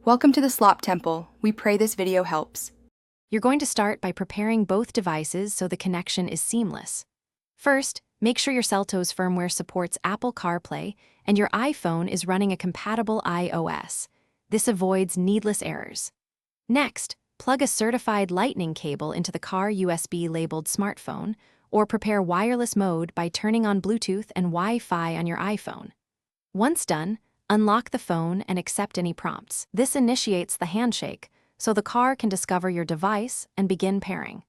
Welcome to the Slop Temple. We pray this video helps. You're going to start by preparing both devices so the connection is seamless. First, make sure your Seltos firmware supports Apple CarPlay and your iPhone is running a compatible iOS. This avoids needless errors. Next, plug a certified Lightning cable into the car USB-labeled smartphone, or prepare wireless mode by turning on Bluetooth and Wi-Fi on your iPhone. Once done, unlock the phone and accept any prompts. This initiates the handshake, so the car can discover your device and begin pairing.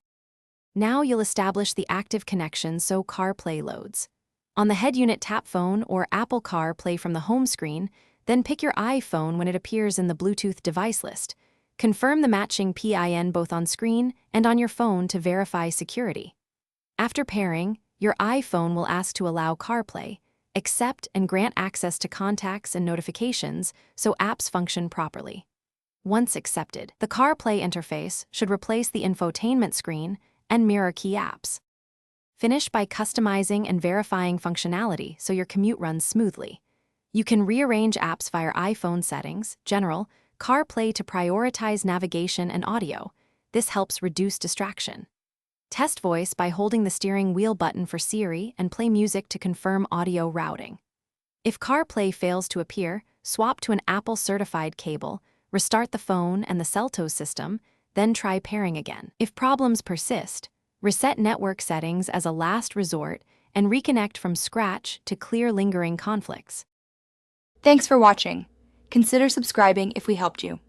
Now you'll establish the active connection so CarPlay loads. On the head unit, tap Phone or Apple CarPlay from the home screen, then pick your iPhone when it appears in the Bluetooth device list. Confirm the matching PIN both on screen and on your phone to verify security. After pairing, your iPhone will ask to allow CarPlay, accept and grant access to contacts and notifications so apps function properly. Once accepted, the CarPlay interface should replace the infotainment screen and mirror key apps. Finish by customizing and verifying functionality so your commute runs smoothly. You can rearrange apps via iPhone settings, General, CarPlay to prioritize navigation and audio. This helps reduce distraction. Test voice by holding the steering wheel button for Siri and play music to confirm audio routing. If CarPlay fails to appear, swap to an Apple-certified cable, restart the phone and the Seltos system, then try pairing again. If problems persist, reset network settings as a last resort and reconnect from scratch to clear lingering conflicts. Thanks for watching. Consider subscribing if we helped you.